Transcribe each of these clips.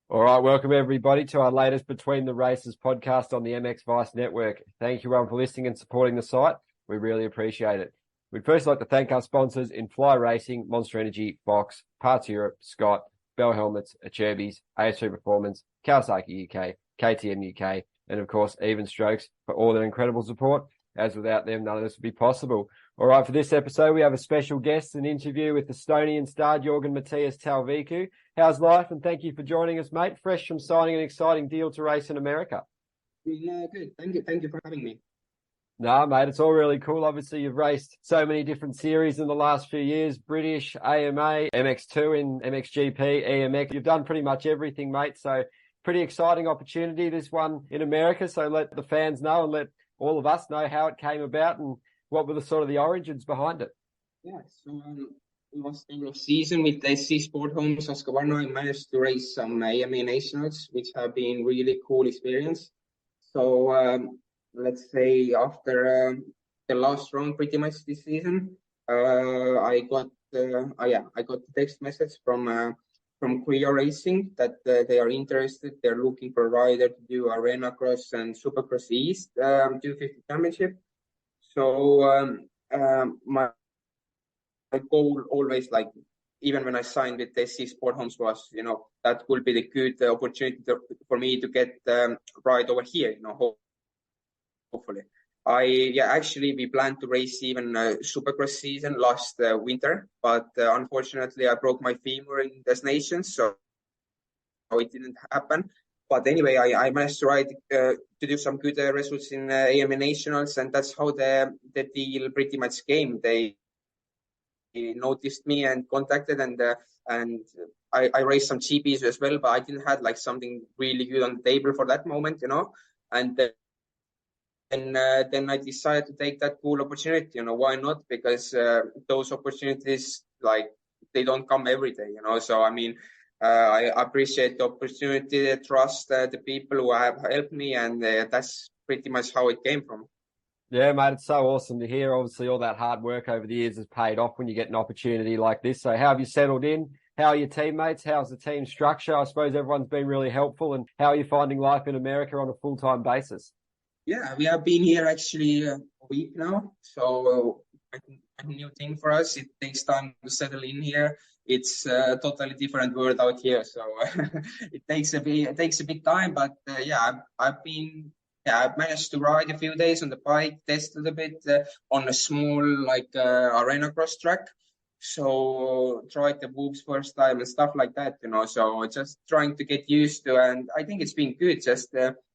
All right, welcome everybody to our latest Between the Races podcast on the MXVice network. Thank you everyone for listening and supporting the site. We really appreciate it. We'd first like to thank our sponsors in Fly Racing, Monster Energy, Fox, Parts Europe, Scott, Bell Helmets, Acherbys, AS2 Performance, Kawasaki UK, KTM UK, and of course, Even Strokes for all their incredible support, as without them, none of this would be possible. All right, for this episode, we have a special guest, an interview with Estonian star Jorgen-Matthias Talviku. How's life? And thank you for joining us, mate. Fresh from signing an exciting deal to race in America. Yeah, good. Thank you. Thank you for having me. No, mate, it's all really cool. Obviously, you've raced so many different series in the last few years, British, AMA, MX2 in MXGP, EMX. You've done pretty much everything, mate. So pretty exciting opportunity, this one in America. So let the fans know and let all of us know how it came about and what were the sort of the origins behind it. Yeah, so last season with the SC Sport Homes Husqvarna, I managed to race some AMA Nationals, which have been really cool experience. So let's say after the last round, pretty much this season, I got the text message from CREO Racing that they are interested. They're looking for a rider to do Arenacross and Supercross East 250 Championship. So my goal always, like, even when I signed with SC Sport Homes, was, that will be the good opportunity for me to get ride over here, hopefully. Actually, we planned to race even Supercross season last winter, but unfortunately I broke my femur in destinations, so it didn't happen. But anyway, I managed to ride to do some good results in AMA Nationals, and that's how the deal pretty much came. They noticed me and contacted, and I raced some GPs as well, but I didn't have like something really good on the table for that moment, and then I decided to take that cool opportunity. Why not? Because those opportunities, like, they don't come every day, So I mean, I appreciate the opportunity, the trust, the people who have helped me, and that's pretty much how it came from. Yeah, mate, it's so awesome to hear. Obviously, all that hard work over the years has paid off when you get an opportunity like this. So how have you settled in? How are your teammates? How's the team structure? I suppose everyone's been really helpful. And how are you finding life in America on a full-time basis? Yeah, we have been here actually a week now. So I think a new thing for us. It takes time to settle in here. It's a totally different world out here. So it takes a bit time. But I've managed to ride a few days on the bike, test a little bit on a small Arenacross track. So tried the whoops first time and stuff like that, So just trying to get used to, and I think it's been good. Just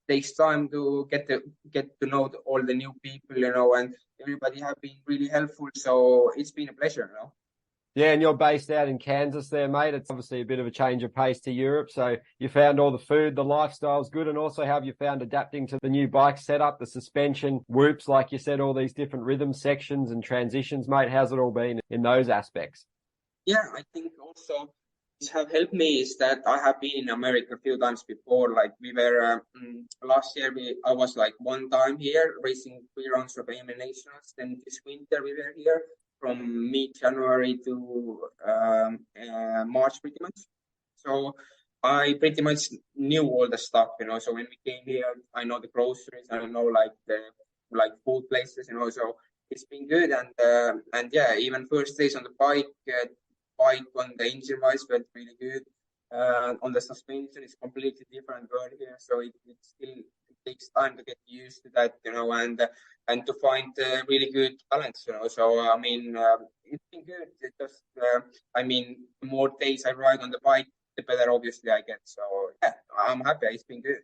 takes time to get to know all the new people, and everybody have been really helpful. So it's been a pleasure, Yeah, and you're based out in Kansas there, mate. It's obviously a bit of a change of pace to Europe. So you found all the food, the lifestyle's good, and also how have you found adapting to the new bike setup, the suspension, whoops, like you said, all these different rhythm sections and transitions, mate? How's it all been in those aspects? Yeah, I think also have helped me is that I have been in America a few times before. Like we were last year, I was like one time here racing 3 rounds of AMA Nationals. Then this winter we were here from mid-January to March, pretty much. So I pretty much knew all the stuff, So when we came here, I know the groceries, I know like the food places, So it's been good, and yeah, even first days on the bike on the engine wise went really good. On the suspension, it's completely different world here, so it takes time to get used to that, and to find really good balance, So I mean, it's been good. It just, the more days I ride on the bike, the better obviously I get. So yeah, I'm happy. It's been good.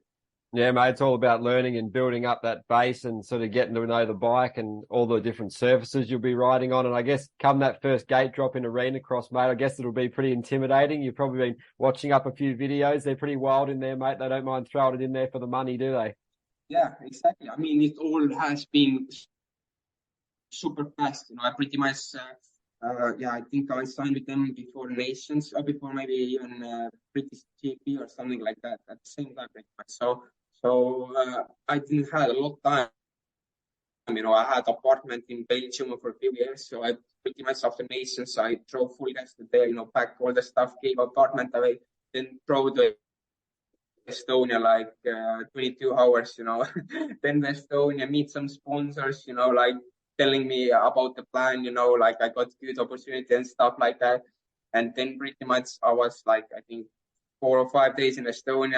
Yeah, mate, it's all about learning and building up that base and sort of getting to know the bike and all the different surfaces you'll be riding on. And I guess come that first gate drop in Arenacross, mate, I guess it'll be pretty intimidating. You've probably been watching up a few videos. They're pretty wild in there, mate. They don't mind throwing it in there for the money, do they? Yeah, exactly. I mean, it all has been super fast. I pretty much, I think I signed with them before Nations, or before maybe even British GP or something like that at the same time, pretty much. So I didn't have a lot of time. I had apartment in Belgium for a few years, so I pretty much after Nations, I drove full gas to there, packed all the stuff, gave apartment away, then drove the Estonia like 22 hours, then to Estonia, meet some sponsors, like telling me about the plan, like I got good opportunity and stuff like that. And then pretty much I was like, I think 4 or 5 days in Estonia.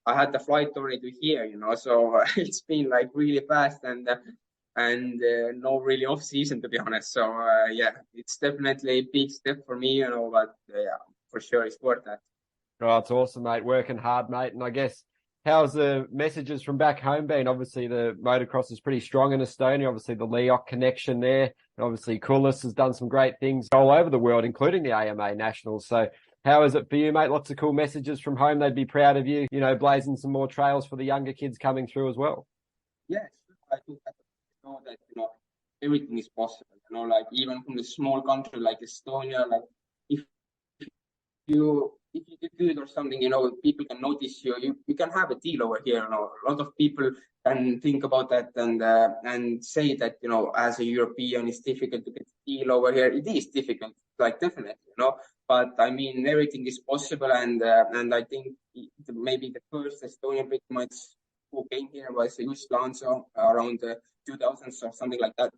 I had the flight already to here, so it's been like really fast and no really off season, to be honest. So yeah, it's definitely a big step for me, but yeah, for sure it's worth that. Oh, it's awesome, mate. Working hard, mate. And I guess, how's the messages from back home been? Obviously, the motocross is pretty strong in Estonia. Obviously, the Leoc connection there. And obviously, Kulis has done some great things all over the world, including the AMA Nationals. So how is it for you, mate? Lots of cool messages from home. They'd be proud of you, blazing some more trails for the younger kids coming through as well. Yeah, I think that, everything is possible, like even from the small country like Estonia, like if you do good or something, people can notice you. You can have a deal over here. A lot of people can think about that and say that, as a European, it's difficult to get a deal over here. It is difficult, like definitely, But I mean, everything is possible, and I think maybe the first Estonian pretty much who came here was Just Lanzo around the 2000s or something like that,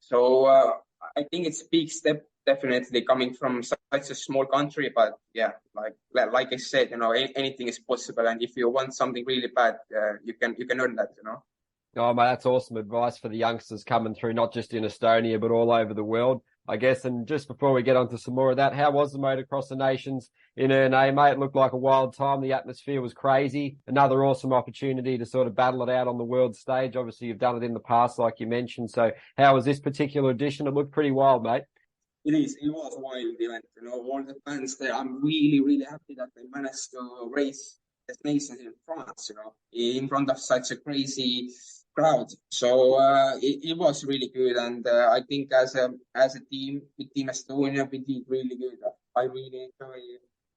So I think it's a big step, definitely coming from such a small country. But yeah, like I said, anything is possible, and if you want something really bad, you can earn that, Oh, mate, that's awesome advice for the youngsters coming through, not just in Estonia, but all over the world, I guess. And just before we get on to some more of that, how was the Motocross of Nations in Erne, mate? It looked like a wild time. The atmosphere was crazy. Another awesome opportunity to sort of battle it out on the world stage. Obviously, you've done it in the past, like you mentioned. So how was this particular edition? It looked pretty wild, mate. It was a wild event, all the fans there. I'm really, really happy that they managed to race destinations in France, in front of such a crazy crowd. So it was really good, and I think as a team with Team Estonia, we did really good. I really enjoy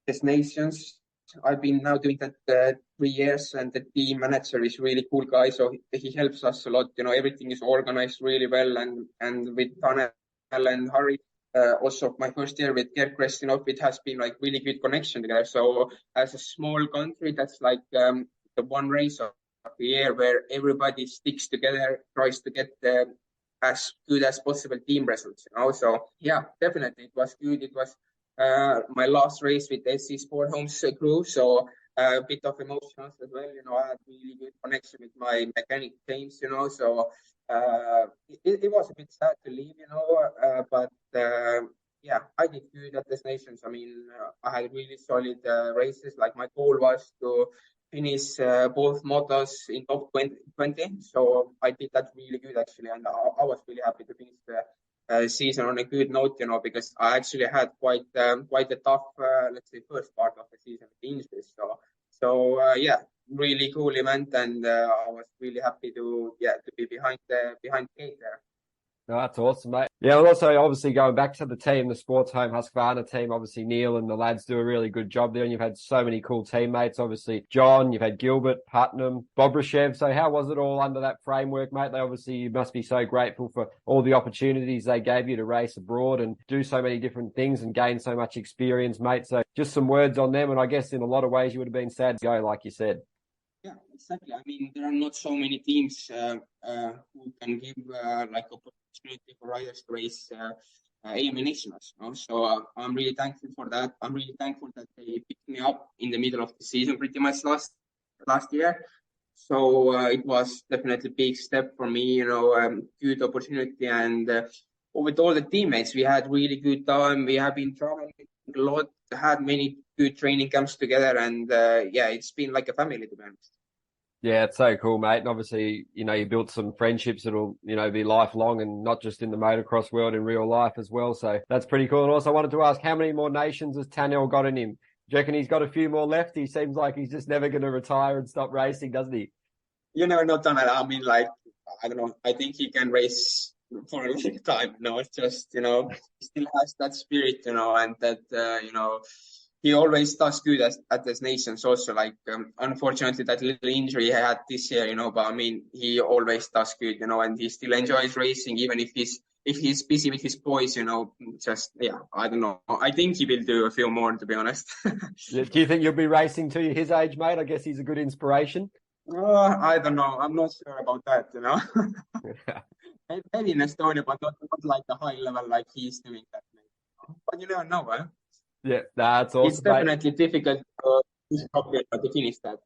destinations. I've been now doing that 3 years, and the team manager is really cool guy, so he helps us a lot. Everything is organized really well, and with Tanel and Harry. Also, my first year with Gerkrest, it has been like really good connection together. So as a small country, that's like the one race of the year where everybody sticks together, tries to get as good as possible team results. So yeah, definitely it was good. It was my last race with SC Sport Homes crew, so a bit of emotions as well. I had really good connection with my mechanic James. So it was a bit sad to leave, but yeah, I did good at destinations. I mean, I had really solid races. Like my goal was to finish both motos in top 20. So I did that really good actually, and I was really happy to finish the season on a good note, because I actually had quite a tough, let's say, first part of the season with injuries. So yeah, really cool event, and I was really happy to be behind the gate there. No, that's awesome, mate. Yeah, well, also obviously going back to the team, the Sports Home Husqvarna team, obviously Neil and the lads do a really good job there, and you've had so many cool teammates. Obviously John, you've had Gilbert, Putnam, Bobrashev. So how was it all under that framework, mate? You must be so grateful for all the opportunities they gave you to race abroad and do so many different things and gain so much experience, mate. So just some words on them, and I guess in a lot of ways you would have been sad to go, like you said. Yeah, exactly. I mean, there are not so many teams who can give like opportunity for riders to race AMA Nationals. So I'm really thankful for that. I'm really thankful that they picked me up in the middle of the season, pretty much last year. So it was definitely a big step for me. Good opportunity, and with all the teammates, we had really good time. We have been traveling a lot, had many good training camps together, and yeah, it's been like a family, to be honest. Yeah, it's so cool, mate. And obviously, you built some friendships that'll, be lifelong and not just in the motocross world, in real life as well. So that's pretty cool. And also I wanted to ask, how many more nations has Tanel got in him? Do you reckon he's got a few more left? He seems like he's just never going to retire and stop racing, doesn't he? You never know, Tanel. I mean, like, I don't know. I think he can race for a long time. It's just, he still has that spirit, and that, he always does good at his nations also. Like, unfortunately, that little injury he had this year, but I mean, he always does good, and he still enjoys racing, even if he's if he's busy with his boys, just, yeah, I don't know. I think he will do a few more, to be honest. Do you think you'll be racing to his age, mate? I guess he's a good inspiration. I don't know. I'm not sure about that, Maybe in Estonia, but not like the high level like he's doing that. But you never know, eh? Yeah, that's awesome. It's definitely difficult to finish that.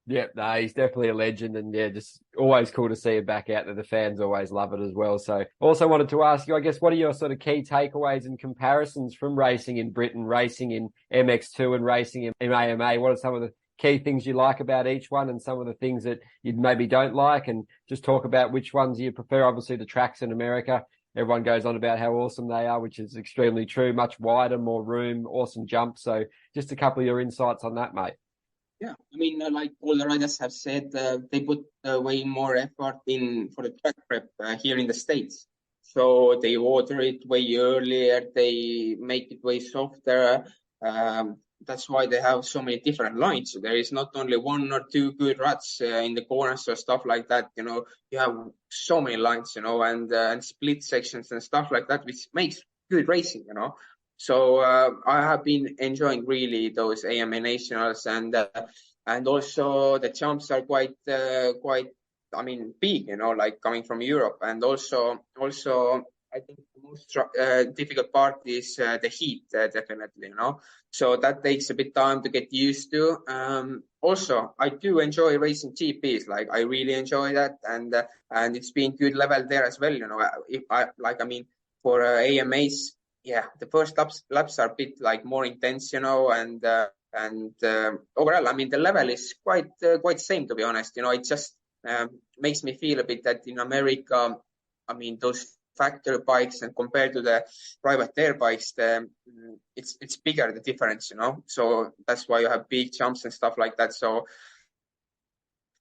Yeah, he's definitely a legend, and yeah, just always cool to see him back out there. The fans always love it as well. So also wanted to ask you, I guess, what are your sort of key takeaways and comparisons from racing in Britain, racing in MX2 and racing in AMA? What are some of the key things you like about each one and some of the things that you maybe don't like, and just talk about which ones you prefer? Obviously the tracks in America, everyone goes on about how awesome they are, which is extremely true, much wider, more room, awesome jumps. So just a couple of your insights on that, mate. Yeah, I mean, like all the riders have said, they put way more effort in for the track prep here in the States. So they water it way earlier, they make it way softer. That's why they have so many different lines. So there is not only one or two good ruts in the corners or stuff like that. You have so many lines, and split sections and stuff like that, which makes good racing, So I have been enjoying really those AMA nationals, and also the jumps are quite I mean big, like coming from Europe, and also I think the most difficult part is the heat, definitely, So that takes a bit time to get used to. Also, I do enjoy racing GPs, like I really enjoy that, and it's been good level there as well, for AMAs. Yeah, the first laps are a bit like more intense, and overall, I mean, the level is quite same, to be honest. It just makes me feel a bit that in America, I mean, those factory bikes and compared to the private air bikes, it's bigger, the difference, So that's why you have big jumps and stuff like that. So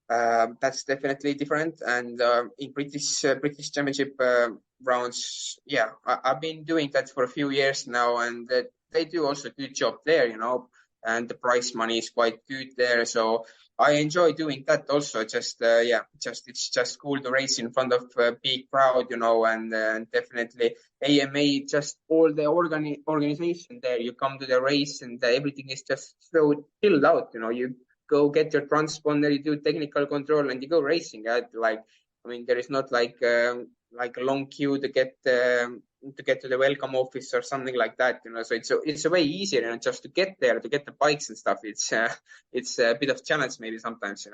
that's definitely different. And in British Championship rounds, yeah, I've been doing that for a few years now, and they do also a good job there, and the prize money is quite good there. So I enjoy doing that also. It's just cool to race in front of a big crowd, and definitely AMA, just all the organization there. You come to the race and everything is just so chilled out, You go get your transponder, you do technical control, and you go racing. There is not like a long queue to get to the welcome office or something like that, So it's a way easier, just to get there, to get the bikes and stuff. It's a bit of challenge maybe sometimes,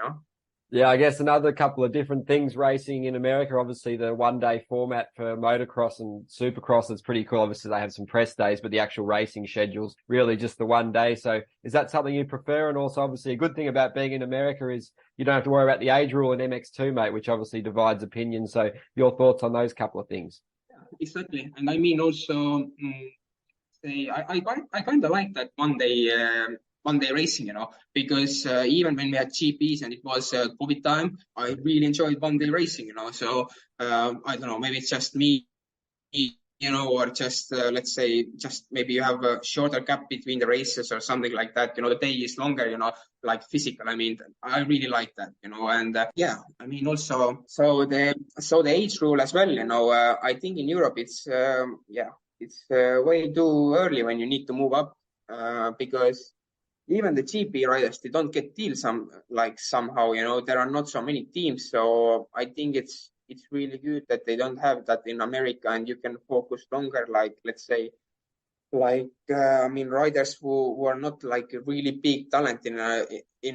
Yeah, I guess another couple of different things racing in America. Obviously, the one-day format for motocross and supercross is pretty cool. Obviously, they have some press days, but the actual racing schedule's really just the one day. So is that something you prefer? And also, obviously, a good thing about being in America is you don't have to worry about the age rule in MX2, mate, which obviously divides opinions. So your thoughts on those couple of things? Yeah, exactly. And I mean, also, I kind of like that one day racing, because even when we had GPs and it was COVID time, I really enjoyed one day racing, So I don't know, maybe it's just me, or just let's say just maybe you have a shorter gap between the races or something like that. The day is longer, like physical. I mean, I really like that, and yeah, I mean also so the age rule as well. I think in Europe it's it's way too early when you need to move up because even the GP riders, they don't get deals somehow, there are not so many teams. So I think it's really good that they don't have that in America, and you can focus longer, like, let's say, riders who are not like a really big talent in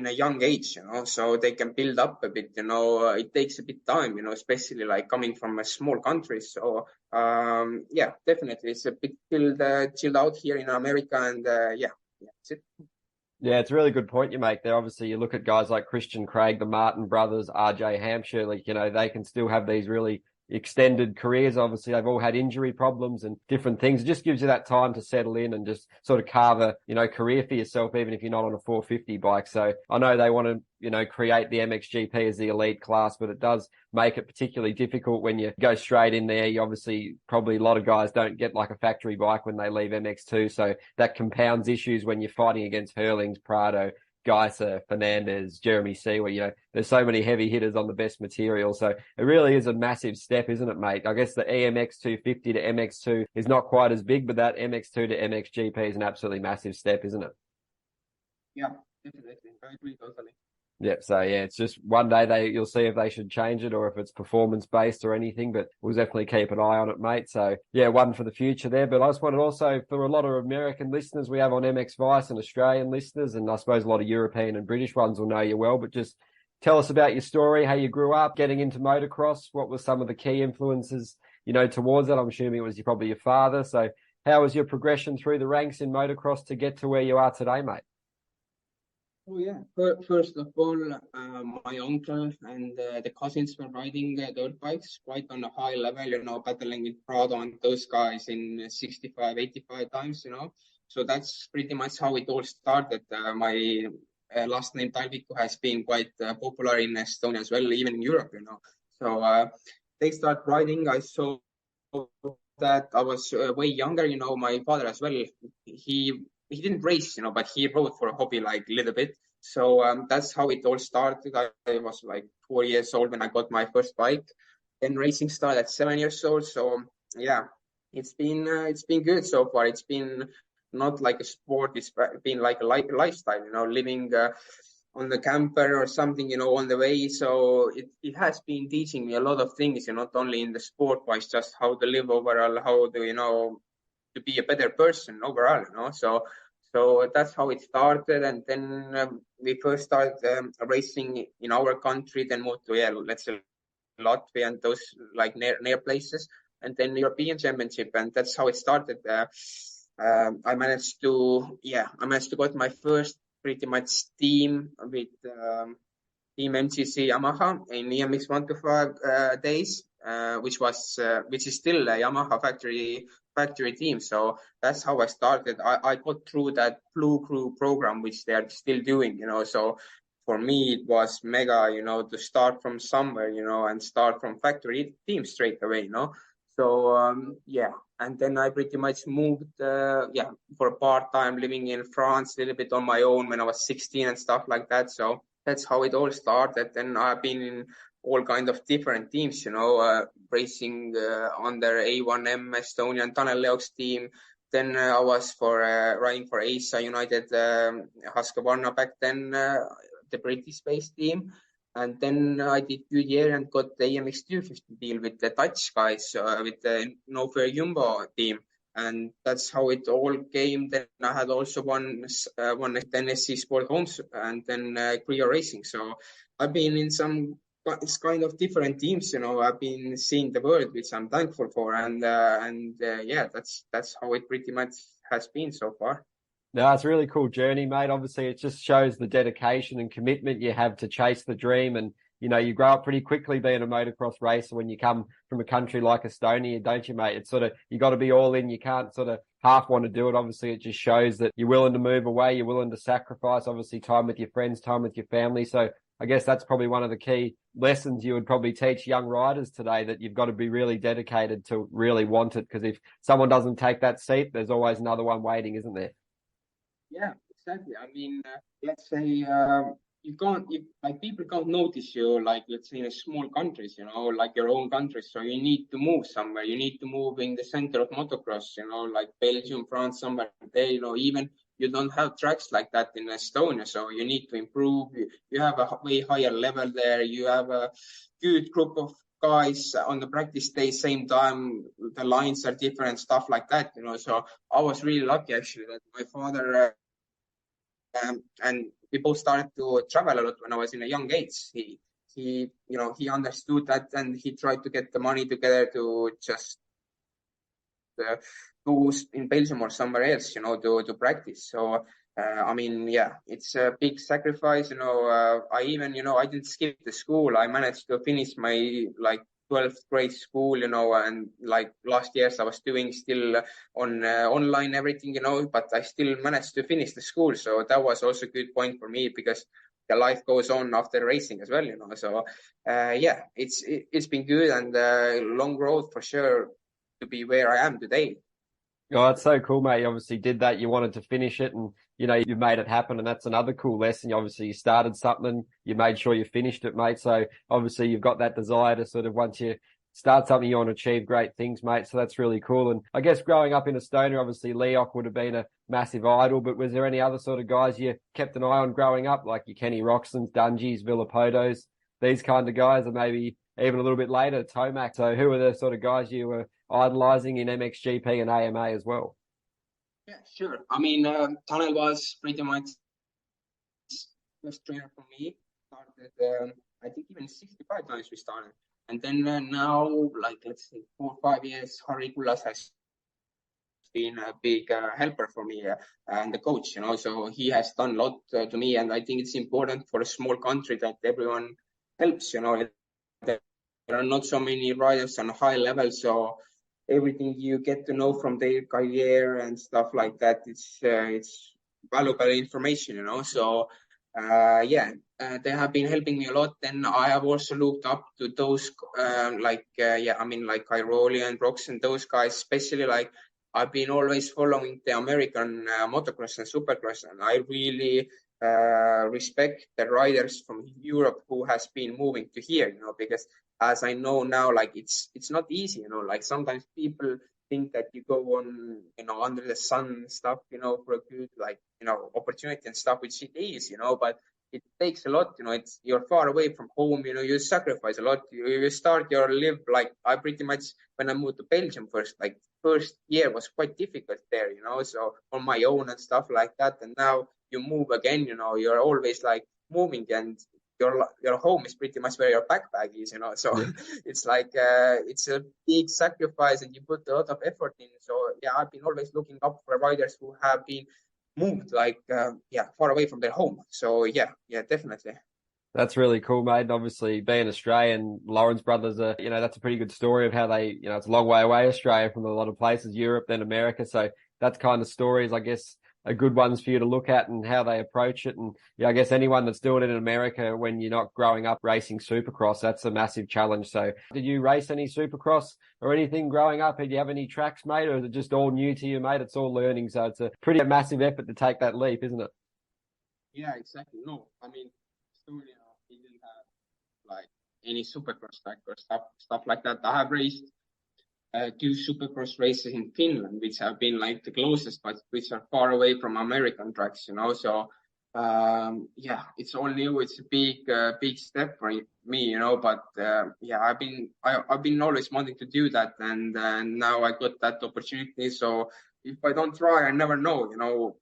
a young age, so they can build up a bit, it takes a bit time, especially like coming from a small country. So yeah, definitely it's a bit chilled out here in America, and that's it. Yeah, it's a really good point you make there. Obviously, you look at guys like Christian Craig, the Martin brothers, RJ Hampshire, they can still have these really extended careers. Obviously, they've all had injury problems and different things. It just gives you that time to settle in and just sort of carve a, career for yourself, even if you're not on a 450 bike. So I know they want to, create the MXGP as the elite class, but it does make it particularly difficult when you go straight in there. You obviously, probably a lot of guys don't get like a factory bike when they leave MX2. So that compounds issues when you're fighting against Hurlings, Prado, Geiser, Fernandez, Jeremy Seawer, you know, there's so many heavy hitters on the best material. So it really is a massive step, isn't it, mate? I guess the EMX 250 to MX2 is not quite as big, but that MX2 to MXGP is an absolutely massive step, isn't it? Yeah, definitely. I agree totally. Yeah, so yeah, it's just one day you'll see if they should change it or if it's performance based or anything, but we'll definitely keep an eye on it, mate. So yeah, one for the future there. But I just wanted also for a lot of American listeners we have on mxvice and Australian listeners, and I suppose a lot of European and British ones will know you well, but just tell us about your story, how you grew up, getting into motocross, what were some of the key influences, you know, towards it. I'm assuming it was probably your father. So how was your progression through the ranks in motocross to get to where you are today, mate? Oh yeah. First of all, my uncle and the cousins were riding dirt bikes quite on a high level, you know, battling with Prado and those guys in 65, 85 times, you know. So that's pretty much how it all started. My last name Talviku has been quite popular in Estonia as well, even in Europe, you know. So they start riding. I saw that I was way younger, you know, my father as well. He didn't race, you know, but he rode for a hobby, like a little bit. So that's how it all started. I was like 4 years old when I got my first bike. Then racing started at 7 years old. So yeah, it's been good so far. It's been not like a sport. It's been like a lifestyle, you know, living on the camper or something, you know, on the way. So it has been teaching me a lot of things, you know, not only in the sport, but just how to live overall, how to, you know, to be a better person overall, you know. So that's how it started, and then we first started racing in our country, then moved to, yeah, let's say Latvia and those like near places, and then European Championship, and that's how it started. I managed to get my first pretty much team with Team MGC Yamaha in EMX 125 days, which is still a Yamaha factory team. So that's how I started. I got through that Blue Crew program, which they are still doing, you know. So for me, it was mega, you know, to start from somewhere, you know, and start from factory team straight away, you know. So yeah, and then I pretty much moved, for a part-time living in France, a little bit on my own when I was 16 and stuff like that. So that's how it all started. And I've been in all kind of different teams, you know, racing under A1M Estonian Tanel Leok's team. Then I was riding for ASA United Husqvarna back then, the British-based team. And then I did good year and got the AMX 250 deal with the Dutch guys, with the No Fair Jumbo team. And that's how it all came. Then I had also one Tennessee Sport Homes and then CREO Racing. So I've been in some kind of different teams, you know. I've been seeing the world, which I'm thankful for. And yeah, that's how it pretty much has been so far. No, it's a really cool journey, mate. Obviously, it just shows the dedication and commitment you have to chase the dream. And, you know, you grow up pretty quickly being a motocross racer when you come from a country like Estonia, don't you, mate? It's sort of, you got to be all in. You can't sort of half want to do it. Obviously, it just shows that you're willing to move away. You're willing to sacrifice, obviously, time with your friends, time with your family. So I guess that's probably one of the key lessons you would probably teach young riders today, that you've got to be really dedicated to really want it. Because if someone doesn't take that seat, there's always another one waiting, isn't there? Yeah, exactly. I mean, let's say like people can't notice you, like let's say in small countries, you know, like your own country. So you need to move somewhere. You need to move in the center of motocross, you know, like Belgium, France, somewhere there. You know, even you don't have tracks like that in Estonia. So you need to improve. You have a way higher level there. You have a good group of guys on the practice day, same time. The lines are different, stuff like that, you know. So I was really lucky actually that my father and we both started to travel a lot when I was in a young age. He understood that, and he tried to get the money together to just go in Belgium or somewhere else, you know, to practice. So I mean, yeah, it's a big sacrifice, you know. I even, you know, I didn't skip the school. I managed to finish my like 12th grade school, you know, and like last years I was doing still on online everything, you know, but I still managed to finish the school. So that was also a good point for me, because the life goes on after racing as well, you know. So yeah, it's been good and long road for sure to be where I am today. Oh, it's so cool, mate. You obviously did that. You wanted to finish it and, you made it happen. And that's another cool lesson. Obviously, you started something, you made sure you finished it, mate. So obviously you've got that desire to sort of, once you start something, you want to achieve great things, mate. So that's really cool. And I guess growing up in Estonia, obviously Leok would have been a massive idol, but was there any other sort of guys you kept an eye on growing up, like your Kenny Roxons, Dungies, Villapotos, these kind of guys, or maybe even a little bit later, Tomac? So who were the sort of guys you were idolizing in MXGP and AMA as well? Yeah, sure. I mean, Tanel was pretty much first trainer for me. Started, I think even 65 times we started. And then now, like, let's say 4 or 5 years, Harry Kullas has been a big helper for me and the coach, So he has done a lot to me. And I think it's important for a small country that everyone helps, There are not so many riders on a high level. So everything you get to know from their career and stuff like that, it's valuable information, So they have been helping me a lot. Then I have also looked up to those like Cairoli and Rox and those guys, especially like I've been always following the American motocross and supercross, and I really respect the riders from Europe who has been moving to here, because as I know now, like it's not easy, like sometimes people think that you go on, under the sun and stuff, for a good, like, opportunity and stuff, which it is, but it takes a lot, you're far away from home, you sacrifice a lot. You start your live, like I pretty much, when I moved to Belgium first year was quite difficult there, so on my own and stuff like that. And now you move again, you're always like moving, and your home is pretty much where your backpack is, So Yeah. it's like it's a big sacrifice, and you put a lot of effort in. So yeah, I've been always looking up for riders who have been moved like far away from their home. So yeah, definitely. That's really cool, mate. And obviously, being Australian, Lawrence brothers are, that's a pretty good story of how they, it's a long way away, Australia, from a lot of places, Europe, then America. So that's kind of stories, I guess, are good ones for you to look at and how they approach it. And I guess anyone that's doing it in America when you're not growing up racing Supercross, that's a massive challenge. So did you race any Supercross or anything growing up? Did you have any tracks, mate, or is it just all new to you, mate? It's all learning. So it's a pretty massive effort to take that leap, isn't it? Yeah, exactly. No, I mean, Estonia, we didn't have like any supercross track or stuff like that. I have raced 2 supercross races in Finland, which have been like the closest, but which are far away from American tracks, So it's all new. It's a big step for me, But I've been always wanting to do that, and now I got that opportunity. So if I don't try, I never know,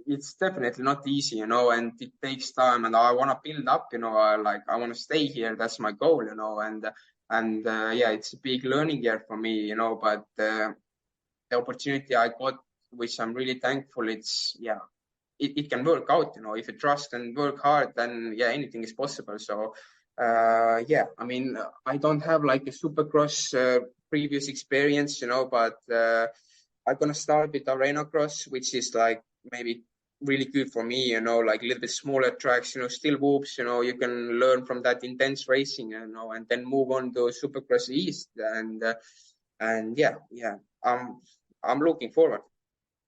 It's definitely not easy, and it takes time, and I want to build up, I want to stay here. That's my goal, and it's a big learning year for me, but the opportunity I got, which I'm really thankful, it can work out, if you trust and work hard, then anything is possible. So I mean, I don't have like a supercross previous experience, but I'm gonna start with Arenacross, which is like maybe really good for me, like a little bit smaller tracks, still whoops, you can learn from that intense racing, and then move on to Supercross East, and I'm looking forward.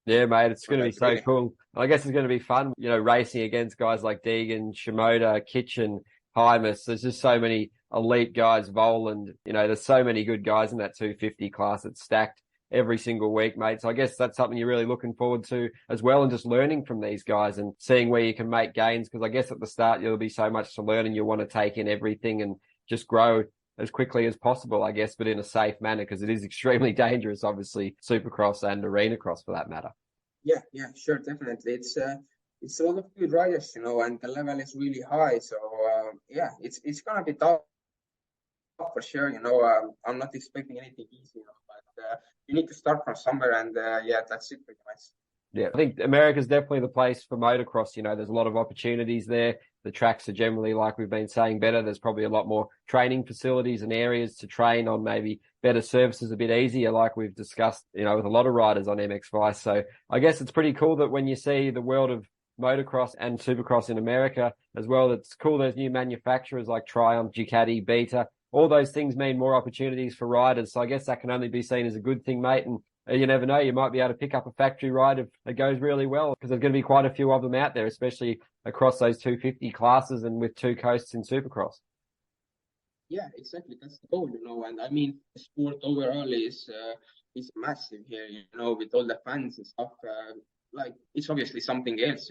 Yeah, mate, it's going to be That so really. cool. I guess it's going to be fun, racing against guys like Deegan, Shimoda, Kitchen, Hymas. There's just so many elite guys, Voland, there's so many good guys in that 250 class. It's stacked every single week, mate. So I guess that's something you're really looking forward to as well, and just learning from these guys and seeing where you can make gains. Because I guess at the start, there'll be so much to learn and you want to take in everything and just grow as quickly as possible, I guess, but in a safe manner, because it is extremely dangerous, obviously, Supercross and Arenacross for that matter. Yeah, sure, definitely. It's a lot of good riders, and the level is really high. So it's gonna be tough for sure. I'm not expecting anything easy, but you need to start from somewhere, and that's it pretty much. Yeah, I think America's definitely the place for motocross. There's a lot of opportunities there. The tracks are generally, like we've been saying, better. There's probably a lot more training facilities and areas to train on, maybe better services, a bit easier, like we've discussed, with a lot of riders on mxvice. So I guess it's pretty cool that when you see the world of motocross and supercross in America as well, it's cool there's new manufacturers like Triumph, Ducati, Beta. All those things mean more opportunities for riders. So I guess that can only be seen as a good thing, mate. And you never know, you might be able to pick up a factory ride if it goes really well, because there's going to be quite a few of them out there, especially across those 250 classes and with two coasts in Supercross. Yeah, exactly. That's the goal, and I mean, the sport overall is massive here, with all the fans and stuff. Like, it's obviously something else,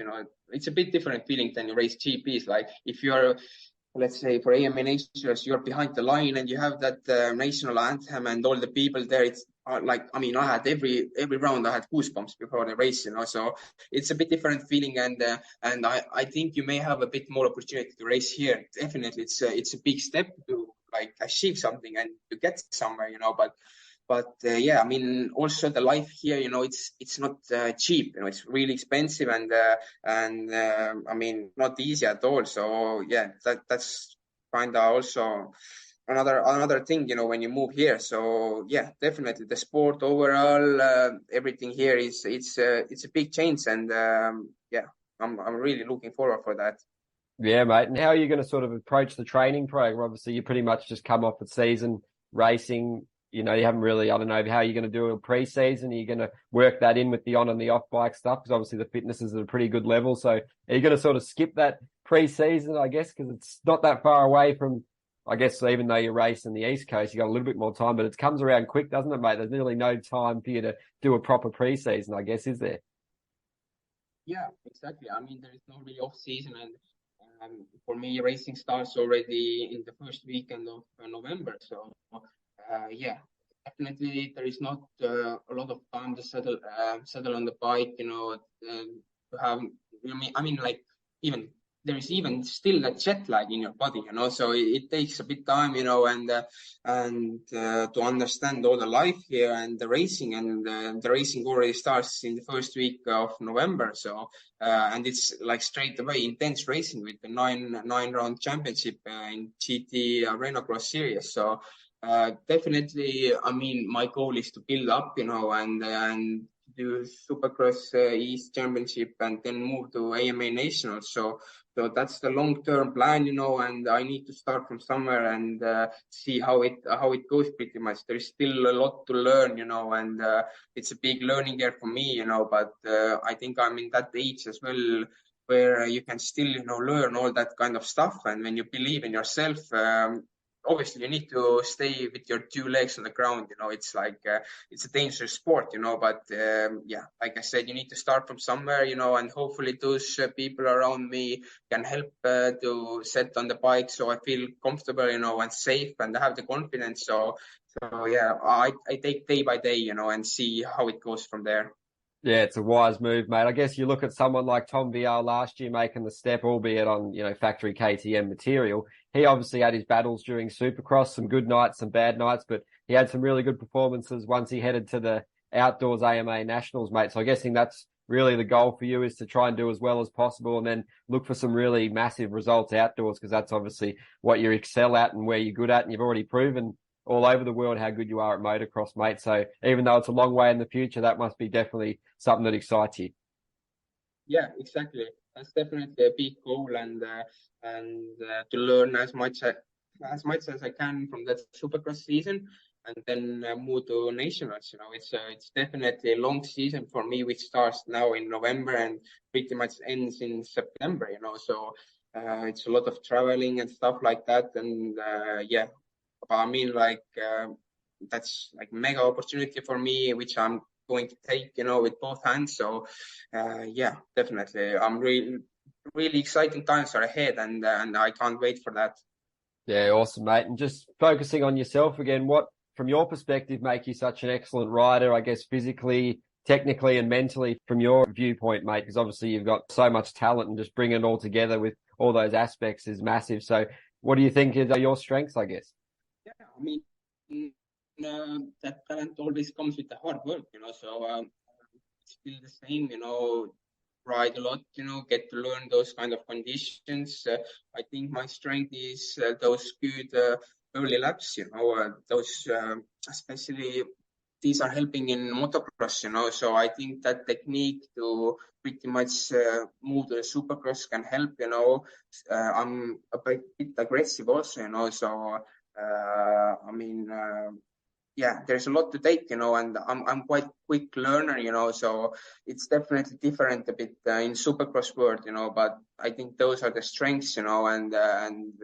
It's a bit different feeling than you race GPs. Like, if you're, let's say, for AMA Nationals, you're behind the line and you have that national anthem and all the people there. It's like, I mean, I had every round I had goosebumps before the race, So it's a bit different feeling, and I think you may have a bit more opportunity to race here. Definitely, it's a big step to like achieve something and to get somewhere, But yeah, I mean, also the life here, it's not cheap. It's really expensive, and I mean, not easy at all. So yeah, that's kind of also another thing, when you move here. So yeah, definitely the sport overall, everything here it's a big change, and yeah, I'm really looking forward for that. Yeah, mate. And how are you going to sort of approach the training program? Obviously, you pretty much just come off the season racing. You haven't really, I don't know how you're going to do a pre-season. Are you going to work that in with the on and the off bike stuff? Because obviously the fitness is at a pretty good level. So are you going to sort of skip that pre-season, I guess, because it's not that far away from, I guess, even though you race in the East Coast, you got a little bit more time, but it comes around quick, doesn't it, mate? There's really no time for you to do a proper pre-season, I guess, is there? Yeah, exactly. I mean, there is no really off season, and for me, racing starts already in the first weekend of November. So yeah, definitely there is not a lot of time to settle on the bike. To have. I mean, like, even there is even still that jet lag in your body. So it takes a bit time. To understand all the life here and the racing, and the racing already starts in the first week of November. So and it's like straight away intense racing with the nine round championship in GT Arenacross series. So definitely, I mean, my goal is to build up, and do Supercross East Championship and then move to AMA Nationals. So that's the long-term plan, and I need to start from somewhere and see how it goes pretty much. There's still a lot to learn, and it's a big learning year for me, but I think I'm in that age as well where you can still, learn all that kind of stuff. And when you believe in yourself, obviously you need to stay with your two legs on the ground. It's like it's a dangerous sport, but yeah, like I said, you need to start from somewhere, and hopefully those people around me can help to set on the bike so I feel comfortable, and safe, and have the confidence. So yeah, I take day by day, and see how it goes from there. Yeah, it's a wise move, mate. I guess you look at someone like Tom Vial last year making the step, albeit on, factory KTM material. He obviously had his battles during Supercross, some good nights, some bad nights, but he had some really good performances once he headed to the outdoors AMA Nationals, mate. So I'm guessing that's really the goal for you, is to try and do as well as possible and then look for some really massive results outdoors, because that's obviously what you excel at and where you're good at. And you've already proven all over the world how good you are at motocross, mate. So even though it's a long way in the future, that must be definitely something that excites you. Yeah, exactly. That's definitely a big goal, and to learn as much as I can from that Supercross season, and then move to nationals. It's definitely a long season for me, which starts now in November and pretty much ends in September. So it's a lot of traveling and stuff like that, and yeah. I mean, like, that's like mega opportunity for me, which I'm going to take, with both hands. So, yeah, definitely. I'm really exciting times are ahead, and I can't wait for that. Yeah, awesome, mate. And just focusing on yourself again, what, from your perspective, make you such an excellent rider, I guess, physically, technically, and mentally, from your viewpoint, mate? Because obviously you've got so much talent, and just bringing it all together with all those aspects is massive. So what do you think are your strengths, I guess? Yeah, I mean, that talent always comes with the hard work, so it's still the same, ride a lot, get to learn those kind of conditions. I think my strength is those good early laps, those especially these are helping in motocross, so I think that technique to pretty much move to the supercross can help, I'm a bit aggressive also, so I mean, yeah, there's a lot to take, and I'm quite quick learner, so it's definitely different a bit in Supercross world, but I think those are the strengths, and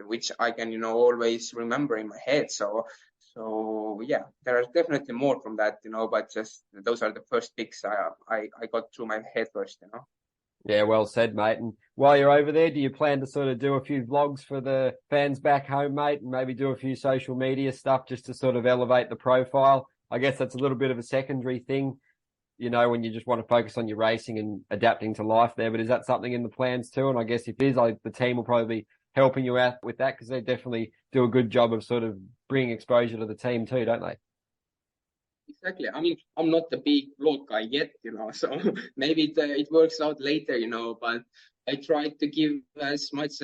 which I can, always remember in my head. So yeah, there are definitely more from that, but just those are the first picks I got through my head first. Yeah, well said, mate. And while you're over there, do you plan to sort of do a few vlogs for the fans back home, mate, and maybe do a few social media stuff just to sort of elevate the profile? I guess that's a little bit of a secondary thing, when you just want to focus on your racing and adapting to life there. But is that something in the plans too? And I guess if it is, the team will probably be helping you out with that because they definitely do a good job of sort of bringing exposure to the team too, don't they? Exactly. I mean, I'm not the big vlog guy yet, so maybe it works out later, but I try to give as much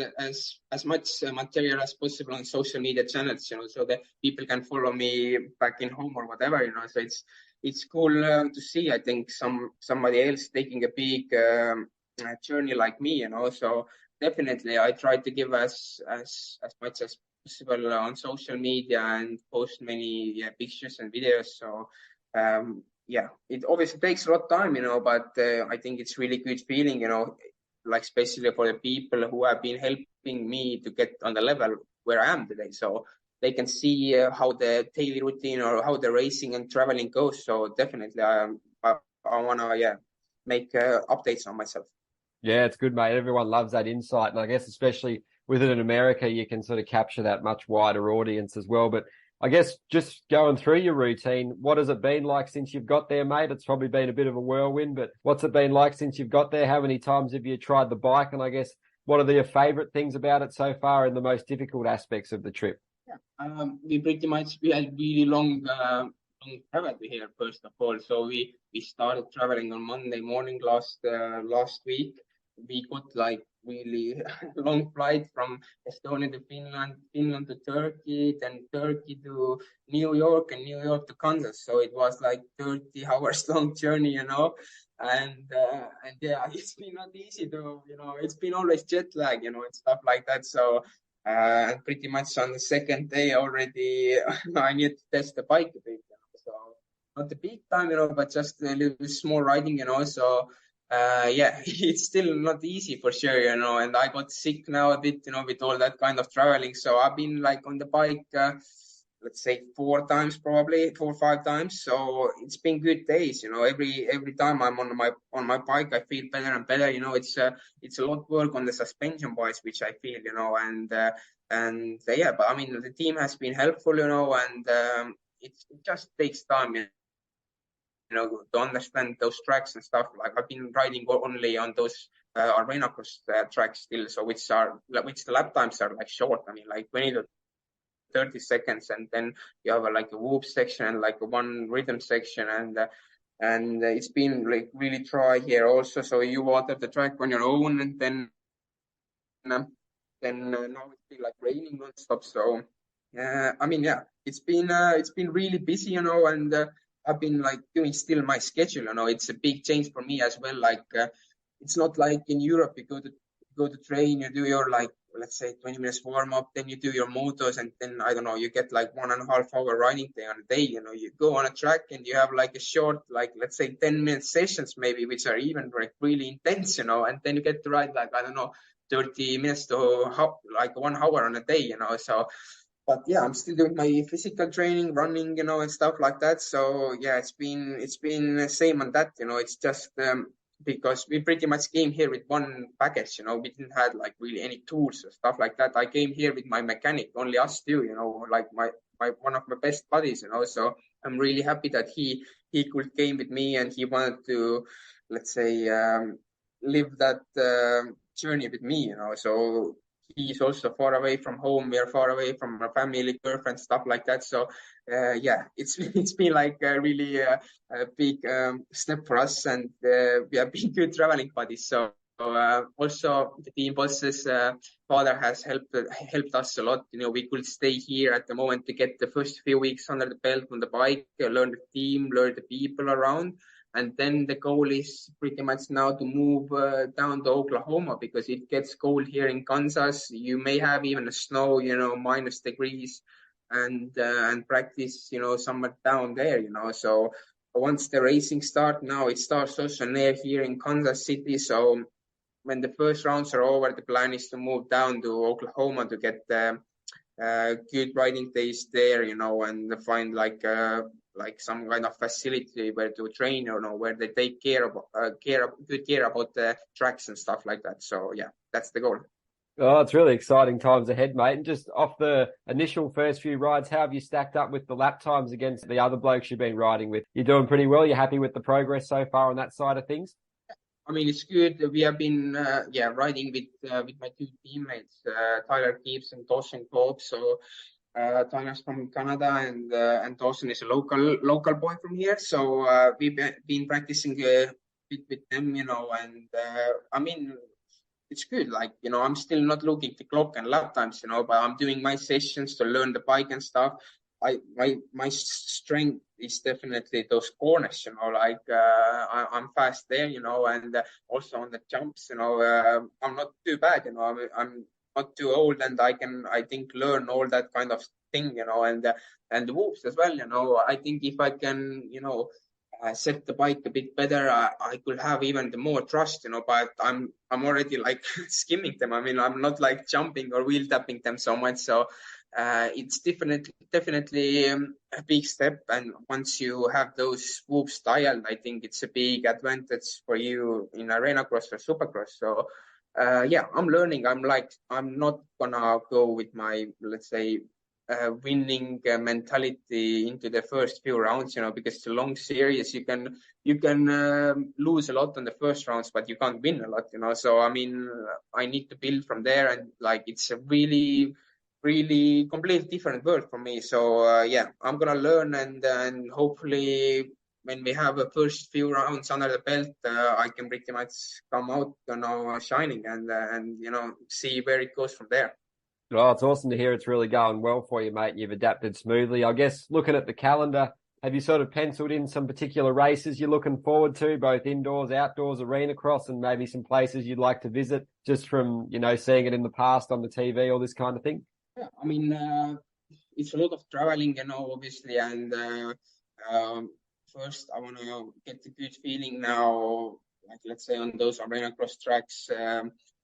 material as possible on social media channels, so that people can follow me back in home or whatever, So it's cool to see. I think somebody else taking a big journey like me, So definitely, I try to give as much as possible on social media and post many pictures and videos. So yeah, it obviously takes a lot of time, but I think it's really good feeling, like especially for the people who have been helping me to get on the level where I am today. So they can see how the daily routine or how the racing and traveling goes. So definitely, I want to make updates on myself. Yeah, it's good, mate. Everyone loves that insight. And I guess especially with it in America, you can sort of capture that much wider audience as well. But I guess just going through your routine, what has it been like since you've got there, mate? It's probably been a bit of a whirlwind, but what's it been like since you've got there? How many times have you tried the bike? And I guess what are your favorite things about it so far and the most difficult aspects of the trip? Yeah, we had really long travel here first of all. So we started traveling on Monday morning last week. We got like really long flight from Estonia to Finland, Finland to Turkey, then Turkey to New York, and New York to Kansas. So it was like 30 hours long journey, and yeah, it's been not easy to, it's been always jet lag, and stuff like that. So pretty much on the second day already, I need to test the bike a bit. So not a big time, but just a little small riding, So yeah, it's still not easy for sure, And I got sick now a bit, with all that kind of traveling. So I've been like on the bike, let's say 4 times, probably 4 or 5 times. So it's been good days, Every time I'm on my bike, I feel better and better. It's a lot of work on the suspension wise, which I feel, and yeah. But I mean, the team has been helpful, and it just takes time, to understand those tracks and stuff. Like I've been riding only on those Arenacross tracks still, so which the lap times are like short. I mean, like 20 to 30 seconds, and then you have like a whoop section and like one rhythm section, and it's been like really dry here also. So you water the track on your own, and then now it's been like raining non-stop. So I mean, yeah, it's been really busy, and I've been like doing still my schedule. It's a big change for me as well. Like it's not like in Europe you go to train, you do your like, let's say 20 minutes warm up, then you do your motos, and then I don't know, you get like 1.5 hour riding day on a day. You go on a track and you have like a short, like let's say 10-minute sessions maybe, which are even like really intense, and then you get to ride like, I don't know, 30 minutes to like 1 hour on a day, So, but yeah, I'm still doing my physical training, running, and stuff like that. So yeah, it's been the same on that, It's just because we pretty much came here with one package, We didn't have like really any tools or stuff like that. I came here with my mechanic, only us two, like my one of my best buddies, So I'm really happy that he could came with me, and he wanted to, let's say, live that journey with me, So he's also far away from home. We are far away from our family, girlfriend, stuff like that. So yeah, it's been like a really a big step for us, and we have been good traveling buddies. So also the team boss's father has helped us a lot. We could stay here at the moment to get the first few weeks under the belt on the bike, learn the team, learn the people around. And then the goal is pretty much now to move down to Oklahoma, because it gets cold here in Kansas. You may have even a snow, -degrees. and practice, somewhere down there, So once the racing start, now it starts also near here in Kansas City. So when the first rounds are over, the plan is to move down to Oklahoma to get good riding days there, and find like some kind of facility where to train, where they take good care about the tracks and stuff like that. So yeah, that's the goal. Oh, it's really exciting times ahead, mate. And just off the initial first few rides, how have you stacked up with the lap times against the other blokes you've been riding with? You're doing pretty well. You're happy with the progress so far on that side of things? I mean, it's good. We have been, riding with my two teammates, Tyler Gibbs and Dawson Cobb. So Tyler's from Canada, and Dawson is a local boy from here. So we've been practicing with them, and I mean, it's good. Like, I'm still not looking at the clock and lap times, but I'm doing my sessions to learn the bike and stuff. My strength is definitely those corners, I'm fast there, and also on the jumps, I'm not too bad, I'm not too old, and I think learn all that kind of thing, and the whoops as well, I think if I can, set the bike a bit better, I could have even the more trust, but I'm already like skimming them. I mean, I'm not like jumping or wheel tapping them so much. So it's definitely a big step. And once you have those whoops dialed, I think it's a big advantage for you in Arenacross or Supercross. So yeah, I'm learning. I'm not gonna go with my, let's say, winning mentality into the first few rounds, because it's a long series. You can lose a lot in the first rounds, but you can't win a lot, So I mean, I need to build from there, and like it's a really, really completely different world for me. So yeah, I'm gonna learn, and hopefully when we have the first few rounds under the belt, I can pretty much come out, shining, and see where it goes from there. Oh, it's awesome to hear it's really going well for you, mate. You've adapted smoothly. I guess looking at the calendar, have you sort of penciled in some particular races you're looking forward to, both indoors, outdoors, Arenacross, and maybe some places you'd like to visit just from, seeing it in the past on the TV, all this kind of thing? Yeah, I mean, it's a lot of traveling, obviously, and first I want to get a good feeling now, like let's say on those Arenacross tracks.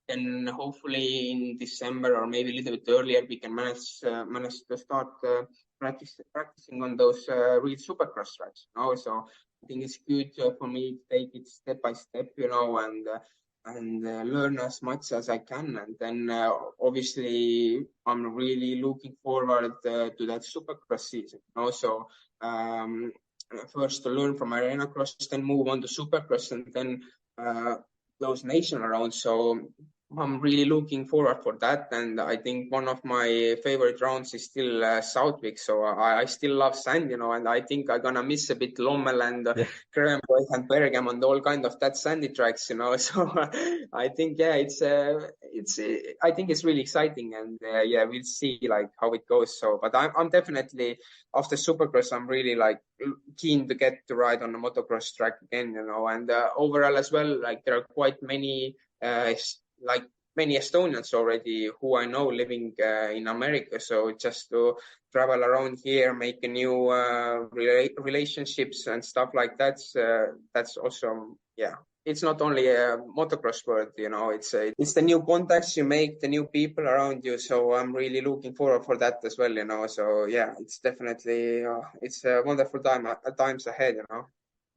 Then hopefully in December or maybe a little bit earlier, we can manage to start practicing on those real Supercross tracks. So I think it's good for me to take it step by step, and learn as much as I can. And then obviously I'm really looking forward to that Supercross season. So first to learn from Arenacross, then move on to Supercross, and then those national rounds. So I'm really looking forward for that, and I think one of my favorite rounds is still Southwick. So I still love sand, and I think I'm gonna miss a bit Lommel and Kremenborg and Bergam and all kind of that sandy tracks, So I think it's I think it's really exciting, and yeah, we'll see like how it goes. So, but I'm definitely after Supercross, I'm really like keen to get to ride on a motocross track again, and overall as well, like there are quite many many Estonians already who I know living in America. So just to travel around here, make a new relationships and stuff like that's awesome. Yeah, it's not only a motocross world, it's the new contacts you make, the new people around you. So I'm really looking forward for that as well, So yeah, it's definitely it's a wonderful times ahead,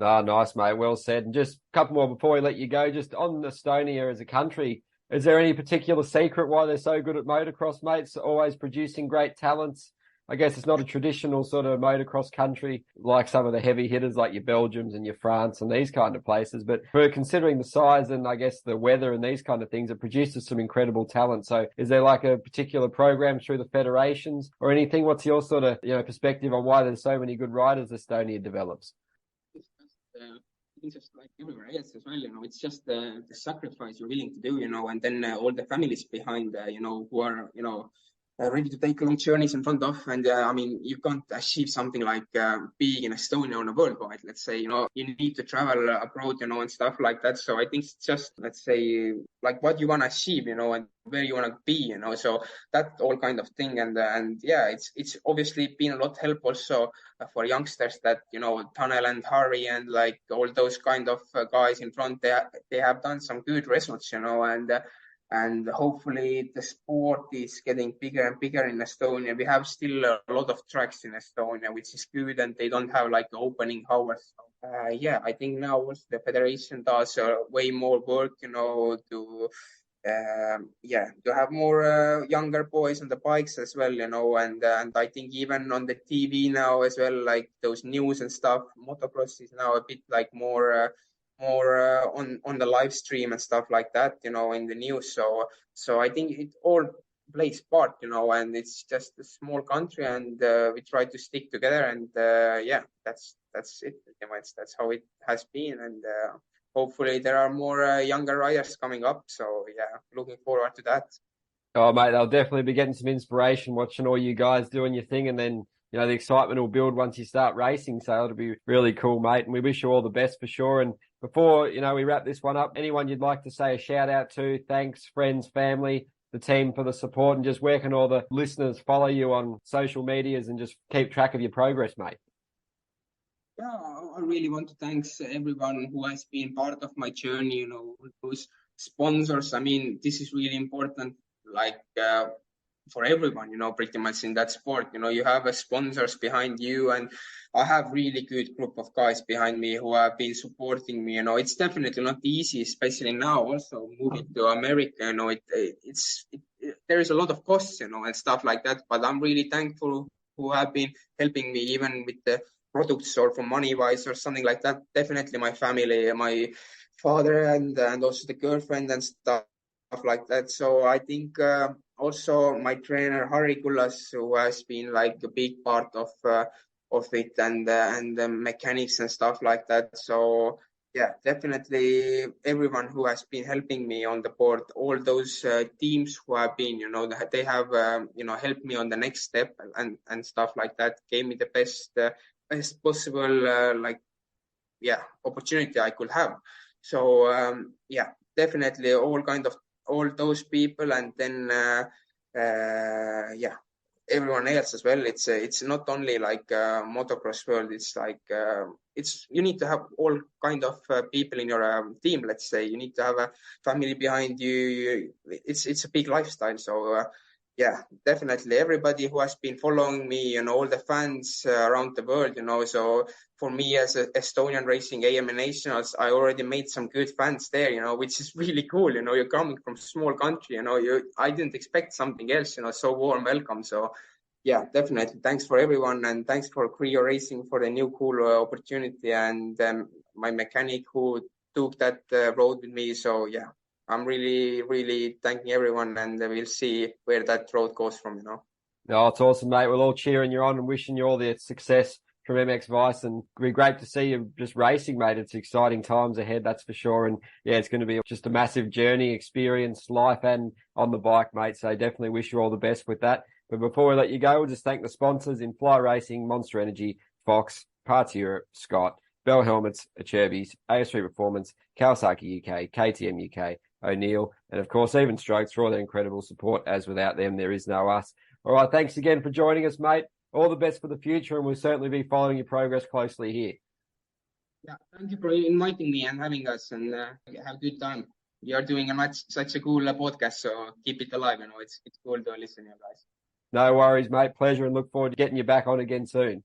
Oh, nice, mate. Well said. And just a couple more before we let you go. Just on Estonia as a country, is there any particular secret why they're so good at motocross, mates? Always producing great talents. I guess it's not a traditional sort of motocross country like some of the heavy hitters like your Belgiums and your France and these kind of places. But for considering the size and I guess the weather and these kind of things, it produces some incredible talent. So is there like a particular program through the federations or anything? What's your sort of, perspective on why there's so many good riders Estonia develops? It's just like everywhere else as well, it's just the sacrifice you're willing to do, and then all the families behind, who are, ready to take long journeys in front of. And I mean, you can't achieve something like being in Estonia on a worldwide, let's say, you need to travel abroad, and stuff like that. So I think it's just, let's say, like what you want to achieve, and where you want to be, so that all kind of thing. And yeah, it's obviously been a lot help also for youngsters that, Tanel and Harry and like all those kind of guys in front, they have done some good results, and hopefully the sport is getting bigger and bigger in Estonia. We have still a lot of tracks in Estonia, which is good, and they don't have like opening hours. Yeah, I think now also the federation does way more work, to have more younger boys on the bikes as well, and I think even on the TV now as well, like those news and stuff, motocross is now a bit like more on the live stream and stuff like that, in the news. So I think it all plays part, and it's just a small country, and we try to stick together, and yeah, that's it. Pretty much that's how it has been, and hopefully there are more younger riders coming up. So yeah, looking forward to that. Oh, mate, they'll definitely be getting some inspiration watching all you guys doing your thing, and then the excitement will build once you start racing. So it'll be really cool, mate. And we wish you all the best for sure. And before, we wrap this one up, anyone you'd like to say a shout out to, thanks, friends, family, the team for the support, and just where can all the listeners follow you on social medias and just keep track of your progress, mate? Yeah, I really want to thank everyone who has been part of my journey, those sponsors. I mean, this is really important, like, for everyone, pretty much in that sport. You have sponsors behind you, and I have really good group of guys behind me who have been supporting me. It's definitely not easy, especially now also moving to America. There is a lot of costs, and stuff like that. But I'm really thankful who have been helping me, even with the products or for money-wise or something like that. Definitely my family, my father, and also the girlfriend and stuff like that. So I think also my trainer Harry Kullas, who has been like a big part of it, and the mechanics and stuff like that. So yeah, definitely everyone who has been helping me on the board, all those teams who have been, they have helped me on the next step and stuff like that, gave me the best possible opportunity I could have. So yeah, definitely all those people, and then yeah, everyone else as well. It's not only like motocross world. It's like you need to have all kind of people in your team. Let's say you need to have a family behind you. It's a big lifestyle. So yeah, definitely everybody who has been following me, all the fans around the world, So for me as a Estonian racing AMA Nationals, I already made some good fans there, which is really cool. You're coming from a small country, I didn't expect something else, so warm welcome. So yeah, definitely. Thanks for everyone, and thanks for CREO Racing for the new cool opportunity, and my mechanic who took that road with me. So yeah, I'm really, really thanking everyone, and we'll see where that road goes from, No, it's awesome, mate. We're all cheering you on and wishing you all the success from mxvice, and it'll be great to see you just racing, mate. It's exciting times ahead, that's for sure. And yeah, it's going to be just a massive journey, experience, life, and on the bike, mate. So definitely wish you all the best with that. But before we let you go, we'll just thank the sponsors in Fly Racing, Monster Energy, Fox, Parts Europe, Scott, Bell Helmets, Acherbys, AS3 Performance, Kawasaki UK, KTM UK, O'Neill, and of course, Even Strokes for all their incredible support, as without them, there is no us. All right, thanks again for joining us, mate. All the best for the future, and we'll certainly be following your progress closely here. Yeah, thank you for inviting me and having us, and have a good time. You are doing such a cool podcast, so keep it alive. It's cool to listen to you guys. No worries, mate. Pleasure, and look forward to getting you back on again soon.